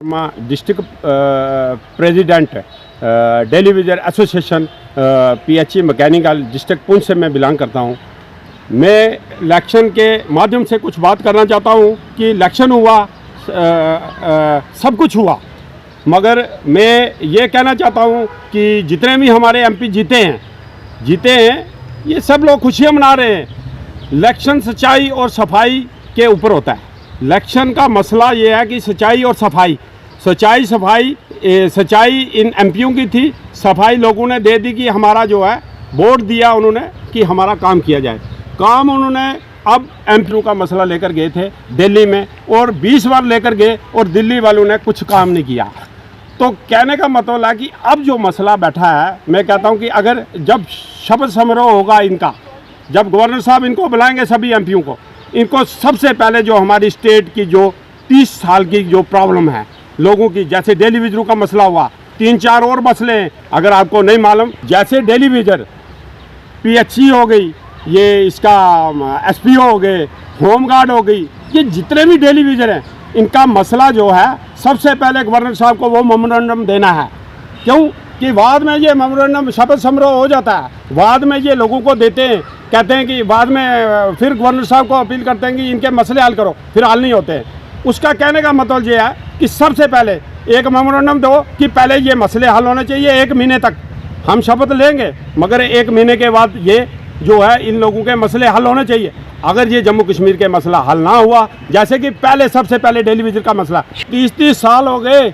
District president daily wager association PHE mechanical district Poonch से मैं belong करता हूँ। मैं इलेक्शन के माध्यम से कुछ बात करना चाहता हूँ कि इलेक्शन हुआ, सब कुछ हुआ, मगर मैं ये कहना चाहता हूँ कि जितने भी हमारे एमपी जीते हैं ये सब लोग खुशियाँ मना रहे हैं। इलेक्शन सच्चाई और सफाई के ऊपर होता है। इलेक्शन का मसला ये है कि सच्चाई और सच्चाई इन एमपीओं की थी, सफाई लोगों ने दे दी कि हमारा जो है वोट दिया उन्होंने कि हमारा काम किया जाए। काम उन्होंने अब एमपीओं का मसला लेकर गए थे दिल्ली में और 20 बार लेकर गए और दिल्ली वालों ने कुछ काम नहीं किया। तो कहने का मतलब है कि अब जो मसला बैठा है, मैं कहता हूं कि अगर जब शपथ समारोह होगा इनका, जब गवर्नर साहब इनको बुलाएंगे सभी एमपीओं को, इनको सबसे पहले जो हमारी स्टेट की जो 30 साल की जो प्रॉब्लम है लोगों की, जैसे डेली विजरों का मसला हुआ, 3-4 और मसले हैं अगर आपको नहीं मालूम, जैसे डेली विजर, पीएचई हो गई, ये इसका एसपीओ हो गए, होमगार्ड हो गई, ये जितने भी डेली विजर हैं इनका मसला जो है सबसे पहले गवर्नर साहब को वो मेमोरेंडम देना है। क्यों कि बाद में ये मेमोरेंडम शपथ समारोह हो जाता है, बाद में ये लोगों को देते हैं, कहते हैं कि बाद में फिर गवर्नर साहब को अपील करते हैं कि इनके मसले हल करो, फिर हल नहीं होते। उसका कहने का मतलब ये है कि सबसे पहले एक मेमोरेंडम दो कि पहले ये मसले हल होने चाहिए। 1 महीने तक हम शपथ लेंगे, मगर 1 महीने के बाद ये जो है इन लोगों के मसले हल होने चाहिए। अगर ये जम्मू कश्मीर के मसला हल ना हुआ, जैसे कि सबसे पहले डेली विजर का मसला, 30 साल हो गए,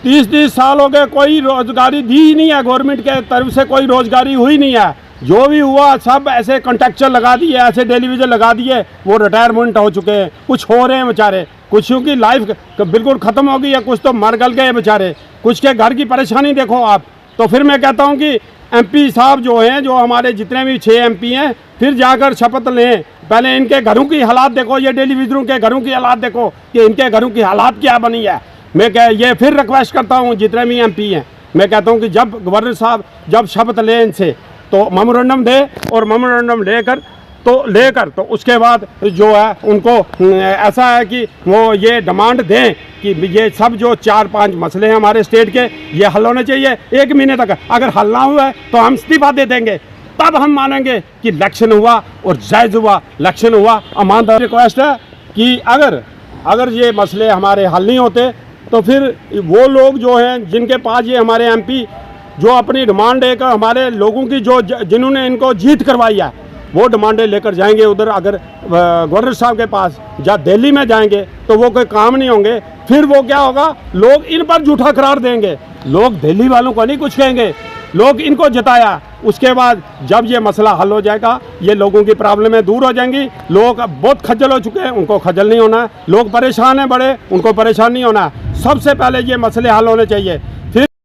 30 साल हो गए, कोई रोजगारी दी ही नहीं है, गवर्नमेंट के तरफ से कोई रोजगारी हुई नहीं है। जो भी हुआ सब ऐसे कॉन्ट्रैक्चुअल लगा दिए, ऐसे डेली विजर लगा दिए, वो रिटायरमेंट हो चुके हैं, कुछ हो रहे हैं बेचारे, कुछ की लाइफ बिल्कुल ख़त्म हो गई है, कुछ तो मर गल गए बेचारे, कुछ के घर की परेशानी देखो आप। तो फिर मैं कहता हूँ कि एमपी साहब जो हैं, जो हमारे जितने भी 6 एमपी हैं, फिर जाकर शपथ लें। पहले इनके घरों की हालात देखो, ये डेली विजरों के घरों की हालात देखो कि इनके घरों की हालात क्या बनी है। मैं ये फिर रिक्वेस्ट करता हूँ जितने भी एमपी हैं, मैं कहता हूँ कि जब गवर्नर साहब जब शपथ लें इनसे तो मेमोरेंडम दे, और मेमोरेंडम लेकर तो उसके बाद जो है उनको ऐसा है कि वो ये डिमांड दें कि ये सब जो 4-5 मसले हैं हमारे स्टेट के, ये हल होने चाहिए 1 महीने तक। अगर हल ना हुआ है तो हम इस्तीफा दे देंगे, तब हम मानेंगे कि इलेक्शन हुआ और जायज़ हुआ, इलेक्शन हुआ ईमानदार। रिक्वेस्ट है कि अगर ये मसले हमारे हल नहीं होते तो फिर वो लोग जो हैं जिनके पास ये हमारे एमपी जो अपनी डिमांड लेकर हमारे लोगों की जो जिन्होंने इनको जीत करवाई है, वो डिमांडें लेकर जाएंगे उधर। अगर गवर्नर साहब के पास या दिल्ली में जाएंगे तो वो कोई काम नहीं होंगे। फिर वो क्या होगा, लोग इन पर झूठा करार देंगे, लोग दिल्ली वालों को नहीं कुछ कहेंगे, लोग इनको जताया। उसके बाद जब ये मसला हल हो जाएगा, ये लोगों की प्रॉब्लमें दूर हो जाएंगी। लोग बहुत खज्जल हो चुके हैं, उनको खज्जल नहीं होना है। लोग परेशान हैं बड़े, उनको परेशान नहीं होना है। सबसे पहले ये मसले हल होने चाहिए।